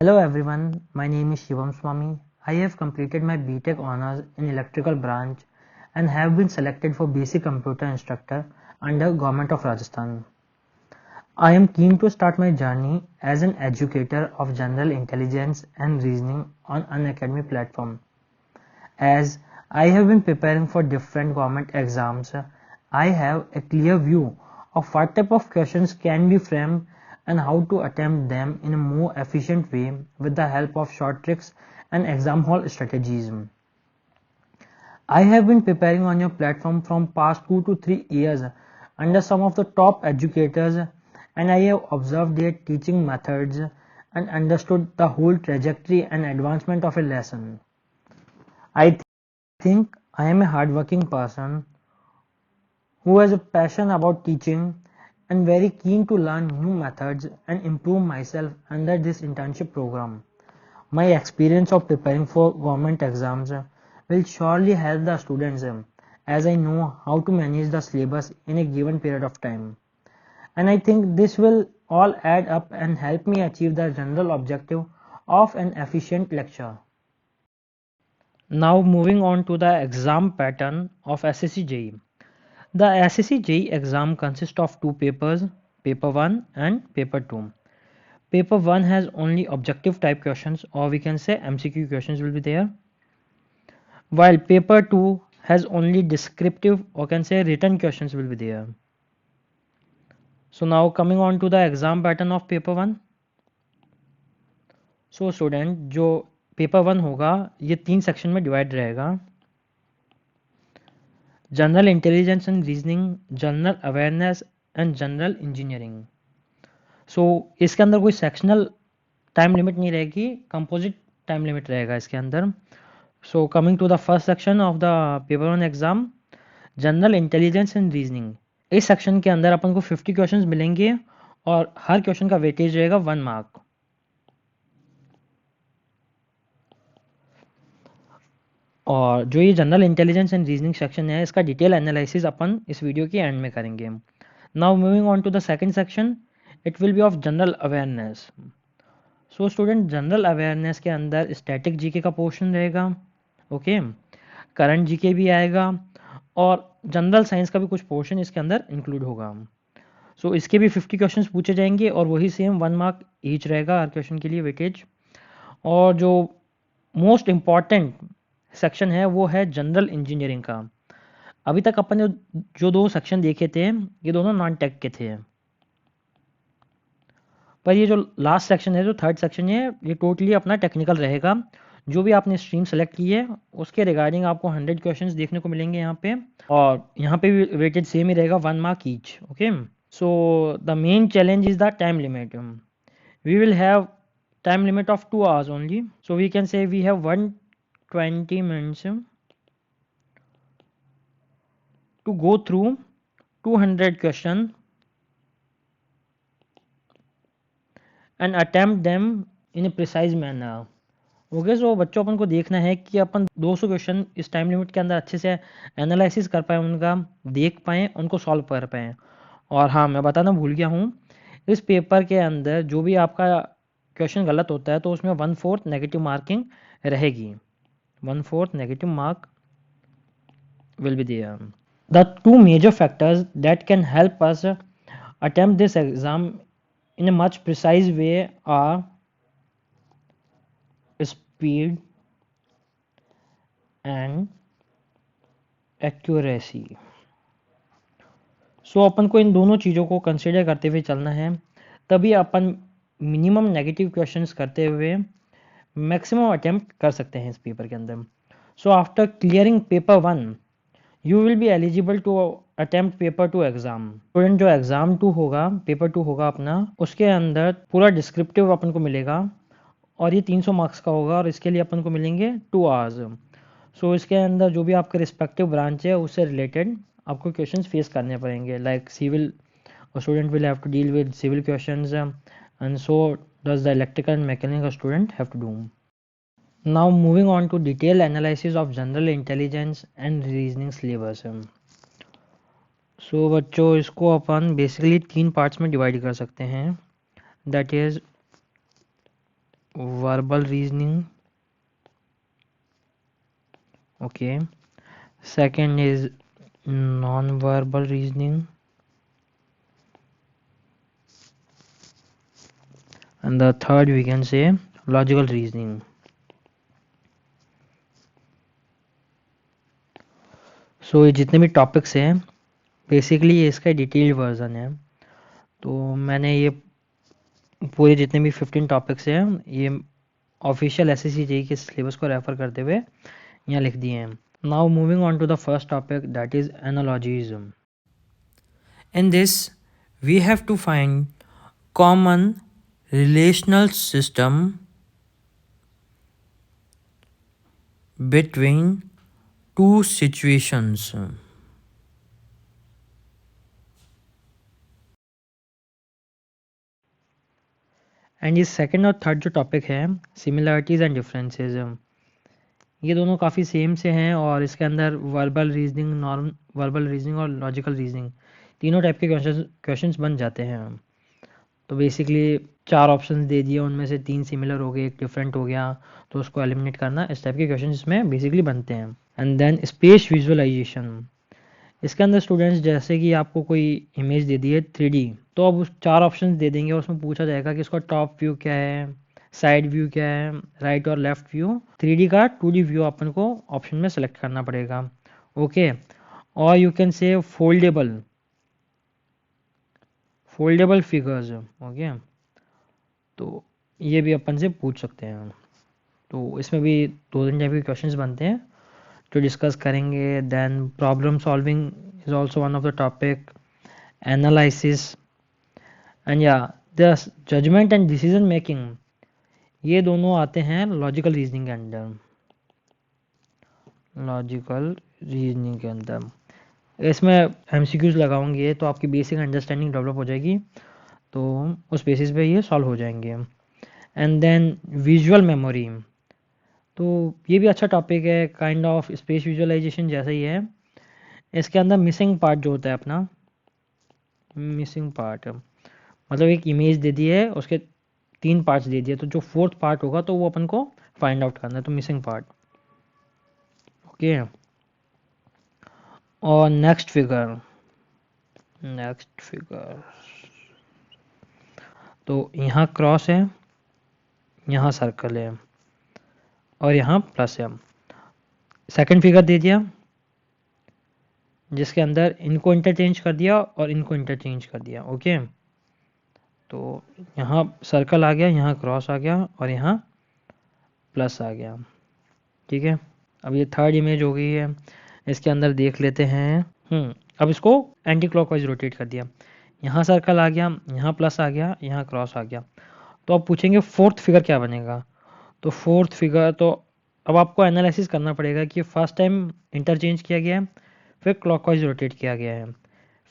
Hello everyone, my name is Shivam Swami. I have completed my BTech honors in electrical branch and have been selected for basic computer instructor under Government of Rajasthan. I am keen to start my journey as an educator of general intelligence and reasoning on Unacademy platform. As I have been preparing for different government exams, I have a clear view of what type of questions can be framed and how to attempt them in a more efficient way with the help of short tricks and exam hall strategies. I have been preparing on your platform from past 2 to 3 years under some of the top educators, and I have observed their teaching methods and understood the whole trajectory and advancement of a lesson. I think I am a hardworking person who has a passion about teaching and very keen to learn new methods and improve myself under this internship program. My experience of preparing for government exams will surely help the students as I know how to manage the syllabus in a given period of time. And I think this will all add up and help me achieve the general objective of an efficient lecture. Now moving on to the exam pattern of SSC JEE. The SSC JEE exam consists of two papers, paper 1 and paper 2. Paper 1 has only objective type questions, or we can say MCQ questions will be there, while paper 2 has only descriptive or can say written questions will be there. So now coming on to the exam pattern of paper 1. So student जो paper 1 होगा ये 3 section में divide रहेगा: general intelligence and reasoning, general awareness and general engineering. So इसके अंदर कोई sectional time limit नहीं रहेगी, कंपोजिट टाइम लिमिट रहेगा इसके अंदर. So coming to the first section of the paper 1 exam, general intelligence and reasoning. इस सेक्शन के अंदर अपन को 50 क्वेश्चंस मिलेंगे और हर क्वेश्चन का वेटेज रहेगा 1 मार्क. और जो ये general intelligence and reasoning section है इसका डिटेल एनालिसिस अपन इस वीडियो के एंड में करेंगे. Now moving on to the second section, it will be of general awareness. So student general awareness के अंदर स्टैटिक जीके का पोर्शन रहेगा, ओके, करंट जीके भी आएगा और जनरल साइंस का भी कुछ पोर्शन इसके अंदर इंक्लूड होगा. सो इसके भी 50 क्वेश्चंस पूछे जाएंगे और वही सेम 1 मार्क ईच रहेगा हर क्वेश्चन के लिए वेटेज. और जो मोस्ट इम्पॉर्टेंट सेक्शन है वो है जनरल इंजीनियरिंग का. अभी तक अपन ने जो 2 सेक्शन देखे थे ये दोनों नॉन टेक के थे, पर ये जो लास्ट सेक्शन है, जो थर्ड सेक्शन है, ये टोटली अपना टेक्निकल रहेगा. जो भी आपने स्ट्रीम सेलेक्ट की है उसके रिगार्डिंग आपको 100 क्वेश्चंस देखने को मिलेंगे यहाँ पे, और यहाँ पे भी वेटेज सेम ही रहेगा 1 mark each. Okay, so the main challenge is the time limit. We will have time limit of 2 hours only, so we can say we have 120 minutes to go through 200 question and attempt them in a precise manner. Okay, so बच्चों अपन को देखना है कि अपन 200 question इस time limit के अंदर अच्छे से एनालिसिस कर पाएँ, उनका देख पाएँ, उनको सॉल्व कर पाएँ. और हाँ, मैं बताना भूल गया हूँ, इस पेपर के अंदर जो भी आपका क्वेश्चन गलत होता है तो उसमें 1/4 नेगेटिव मार्किंग रहेगी. 1/4 negative mark will be there. The two major factors that can help us attempt this exam in a much precise way are speed and accuracy. सो अपन को इन दोनों चीज़ों को कंसिडर करते हुए चलना है, तभी अपन मिनिमम नेगेटिव क्वेश्चंस करते हुए मैक्सिमम अटेम्प्ट कर सकते हैं इस पेपर के अंदर. So after clearing paper 1 you will be eligible to attempt paper 2 exam. Student जो एग्जाम 2 होगा, पेपर 2 होगा अपना, उसके अंदर पूरा डिस्क्रिप्टिव अपन को मिलेगा और ये 300 मार्क्स का होगा और इसके लिए अपन को मिलेंगे 2 आवर्स. सो इसके अंदर जो भी आपके रिस्पेक्टिव ब्रांच है उससे रिलेटेड आपको क्वेश्चंस फेस करने पड़ेंगे, like civil, student will have to deal with civil questions and so does the electrical and mechanical student have to do. Now moving on to detailed analysis of general intelligence and reasoning syllabus. So बच्चों इसको अपन basically 3 parts में divide कर सकते हैं, that is verbal reasoning. Okay. Second is non-verbal reasoning. And the third we can say logical reasoning. So ये जितने भी topics हैं बेसिकली ये इसका डिटेल्ड वर्जन है। तो मैंने ये पूरे जितने भी 15 टॉपिक्स हैं ये ऑफिशियल SSC के सिलेबस को रेफर करते हुए यहाँ लिख दिए हैं। Now moving on to the first topic that is analogism. In this we have to find common relational system between two situations. And ये सेकंड और थर्ड जो टॉपिक है सिमिलरिटीज़ एंड डिफरेंसेस, ये दोनों काफ़ी सेम से हैं और इसके अंदर verbal reasoning, non verbal reasoning और लॉजिकल रीजनिंग तीनों टाइप के क्वेश्चंस बन जाते हैं। तो बेसिकली 4 ऑप्शंस दे दिए, उनमें से 3 सिमिलर हो गए, एक डिफरेंट हो गया, तो उसको एलिमिनेट करना, इस टाइप के क्वेश्चन इसमें बेसिकली बनते हैं। एंड देन स्पेस विजुअलाइजेशन, इसके अंदर स्टूडेंट्स जैसे कि आपको कोई इमेज दे दी है 3D, तो अब उस 4 ऑप्शंस दे देंगे, उसमें पूछा जाएगा कि इसका टॉप व्यू क्या है, साइड व्यू क्या है, राइट और लेफ्ट व्यू। 3D का 2D व्यू अपन को ऑप्शन में सेलेक्ट करना पड़ेगा। ओके, और you can say foldable figures. Okay, तो ये भी अपन से पूछ सकते हैं। तो इसमें भी 2-3 टाइप के क्वेश्चंस बनते हैं जो डिस्कस करेंगे। Then problem solving is also one of the topic, analysis and या the judgement and decision making, ये दोनों आते हैं लॉजिकल रीजनिंग के अंदर। इसमें MCQs लगाऊंगे तो आपकी बेसिक अंडरस्टैंडिंग डेवलप हो जाएगी, तो उस बेसिस पे ये सॉल्व हो जाएंगे। एंड देन विजुअल मेमोरी, तो ये भी अच्छा टॉपिक है, काइंड ऑफ स्पेस विजुअलाइजेशन जैसा ही है। इसके अंदर मिसिंग पार्ट जो होता है अपना, मिसिंग पार्ट मतलब एक इमेज दे दी है, उसके 3 पार्ट्स दे दिए, तो जो 4th पार्ट होगा तो वो अपन को फाइंड आउट करना है, तो मिसिंग पार्ट। ओके, और नेक्स्ट फिगर, तो यहाँ क्रॉस है, यहाँ सर्कल है और यहाँ प्लस है। सेकंड फिगर दे दिया जिसके अंदर इनको इंटरचेंज कर दिया और इनको इंटरचेंज कर दिया। ओके, तो यहाँ सर्कल आ गया, यहाँ क्रॉस आ गया और यहाँ प्लस आ गया। ठीक है, अब ये थर्ड इमेज हो गई है, इसके अंदर देख लेते हैं। अब इसको एंटी क्लॉकवाइज रोटेट कर दिया, यहाँ सर्कल आ गया, यहाँ प्लस आ गया, यहाँ क्रॉस आ गया। तो अब पूछेंगे 4th फिगर क्या बनेगा, तो 4th फिगर तो अब आपको एनालिसिस करना पड़ेगा कि फर्स्ट टाइम इंटरचेंज किया गया है, फिर क्लॉकवाइज रोटेट किया गया है,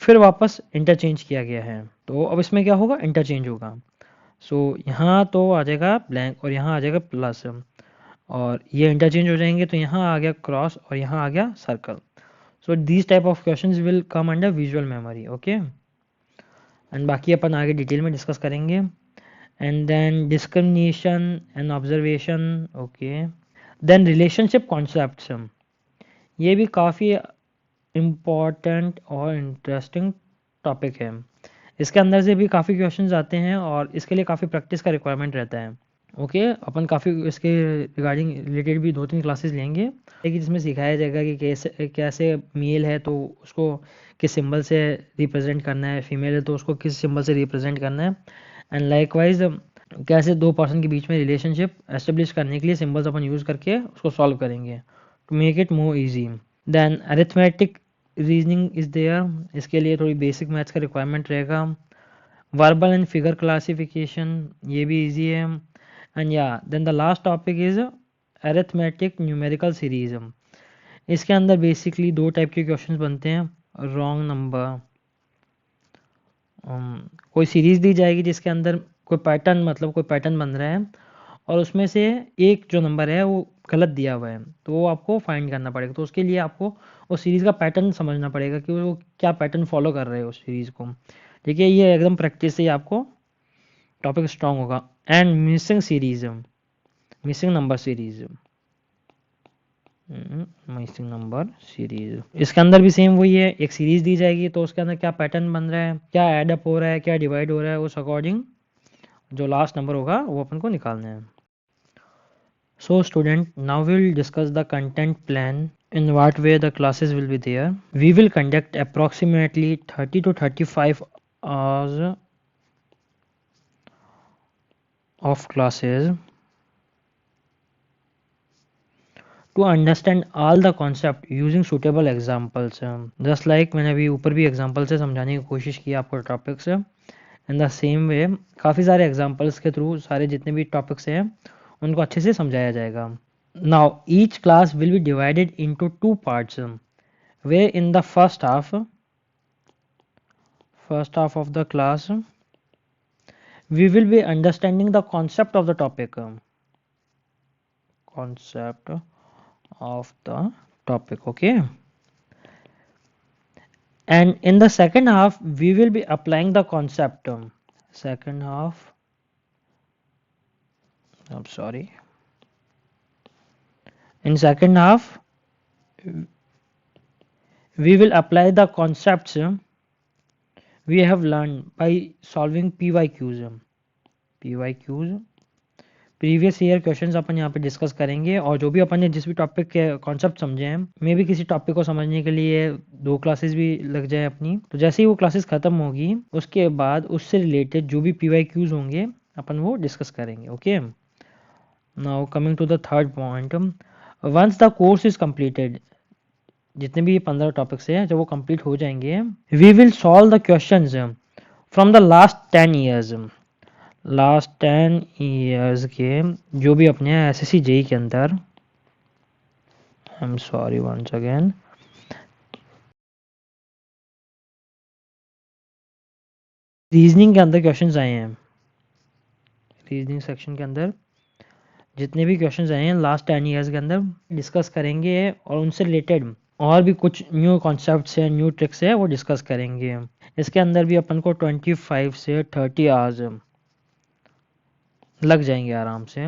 फिर वापस इंटरचेंज किया गया है, तो अब इसमें क्या होगा, इंटरचेंज होगा। सो यहाँ तो आ जाएगा ब्लैंक और यहाँ आ जाएगा प्लस, और ये इंटरचेंज हो जाएंगे, तो यहाँ आ गया क्रॉस और यहाँ आ गया circle. So these type of questions will come under visual memory. Okay, and बाकी अपन आगे डिटेल में डिस्कस करेंगे। And then discrimination and observation. Okay, then relationship concepts, ये भी काफ़ी इम्पॉर्टेंट और इंटरेस्टिंग टॉपिक है। इसके अंदर से भी काफ़ी क्वेश्चंस आते हैं और इसके लिए काफ़ी प्रैक्टिस का रिक्वायरमेंट रहता है। ओके, अपन काफ़ी इसके रिगार्डिंग रिलेटेड भी 2-3 क्लासेस लेंगे कि जिसमें सिखाया जाएगा कि कैसे मेल है तो उसको किस सिंबल से रिप्रेजेंट करना है, फीमेल है तो उसको किस सिंबल से रिप्रेजेंट करना है, एंड लाइकवाइज कैसे 2 पर्सन के बीच में रिलेशनशिप एस्टेब्लिश करने के लिए सिंबल्स अपन यूज़ करके उसको सॉल्व करेंगे to make it more easy. Then arithmetic reasoning is there, इसके लिए थोड़ी बेसिक मैथ्स का रिक्वायरमेंट रहेगा। वर्बल एंड फिगर क्लासिफिकेशन, ये भी ईजी है। एंड या then the last topic is arithmetic numerical series, इसके अंदर बेसिकली 2 टाइप के क्वेश्चंस बनते हैं। रॉन्ग नंबर, कोई सीरीज दी जाएगी जिसके अंदर कोई पैटर्न, मतलब कोई पैटर्न बन रहा है और उसमें से एक जो नंबर है वो गलत दिया हुआ है, तो वो आपको फाइंड करना पड़ेगा। तो उसके लिए आपको उस सीरीज़ का पैटर्न समझना पड़ेगा कि वो क्या पैटर्न फॉलो कर रहे हैं उस सीरीज़ को। ठीक है, ये एकदम प्रैक्टिस से ही आपको टॉपिक स्ट्रांग होगा। And missing series, missing number series, missing number series. इसके अंदर भी सेम वही है, एक सीरीज दी जाएगी तो उसके अंदर क्या पैटर्न बन रहा है, क्या ऐड अप हो रहा है, क्या डिवाइड हो रहा है, उस अकॉर्डिंग जो लास्ट नंबर होगा वो अपन को निकालना है। So student, now we will discuss the content plan, in what way the classes will be there. We will conduct approximately 30 to 35 hours of classes to understand all the concept using suitable examples. Just like मैंने अभी ऊपर भी example से समझाने की कोशिश की आपको topics, in the same way काफ़ी सारे एग्जाम्पल्स के थ्रू सारे जितने भी टॉपिक्स हैं उनको अच्छे से समझाया जाएगा। Now each class will be divided into two parts, where in the first half of the class we will be understanding the concept of the topic, okay, and in the second half we will be applying the concept. In second half we will apply the concepts we have learned by solving PYQs, previous year questions अपन यहाँ पे discuss करेंगे, और जो भी अपन ने जिस भी टॉपिक के कॉन्सेप्ट समझे हैं, मे भी किसी टॉपिक को समझने के लिए 2 क्लासेस भी लग जाए अपनी, तो जैसे ही वो क्लासेस खत्म होगी उसके बाद उससे रिलेटेड जो भी PYQs होंगे अपन वो डिस्कस करेंगे। Okay, now coming to the third point, once the course is completed, जितने भी 15 टॉपिक्स हैं जब वो कंप्लीट हो जाएंगे, we will solve the questions from the last 10 years के जो भी अपने SSC JEE के अंदर, I am sorry once again, reasoning के अंदर क्वेश्चंस आए हैं, रीजनिंग सेक्शन के अंदर जितने भी क्वेश्चंस आए हैं लास्ट 10 ईयर्स के अंदर डिस्कस करेंगे, और उनसे रिलेटेड और भी कुछ न्यू कॉन्सेप्ट्स है, न्यू ट्रिक्स है, वो डिस्कस करेंगे। इसके अंदर भी अपन को 25 से 30 आवर्स लग जाएंगे आराम से।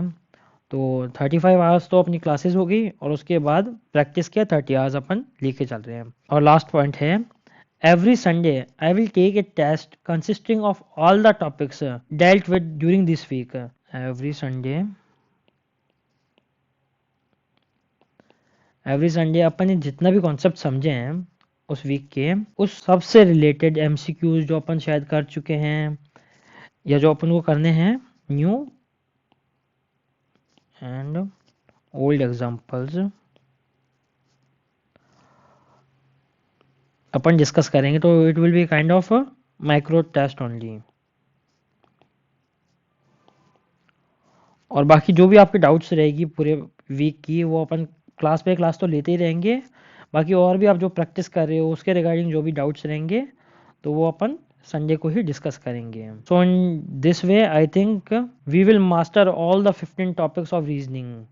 तो 35 आवर्स तो अपनी क्लासेस हो गई, और उसके बाद प्रैक्टिस के 30 आवर्स अपन लेके चल रहे हैं। और लास्ट पॉइंट है, every Sunday I will take a test consisting of all the topics dealt with during this week. Every Sunday अपन ने जितना भी कॉन्सेप्ट समझे हैं उस वीक के, उस सबसे रिलेटेड MCQs जो अपन शायद कर चुके हैं या जो अपन को करने हैं, न्यू एंड ओल्ड एग्जाम्पल्स अपन डिस्कस करेंगे। तो it will be kind of micro test only. और बाकी जो भी आपके डाउट्स रहेगी पूरे वीक की, वो अपन क्लास पे क्लास तो लेते ही रहेंगे। बाकी और भी आप जो प्रैक्टिस कर रहे हो उसके रिगार्डिंग जो भी डाउट्स रहेंगे तो वो अपन संडे को ही डिस्कस करेंगे। So in this way I think we will master all the 15 topics of reasoning,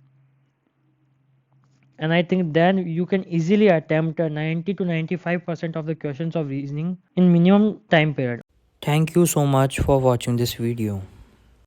and I think then you can easily attempt 90 to 95% of the questions of reasoning in minimum time period. Thank you so much for watching this video.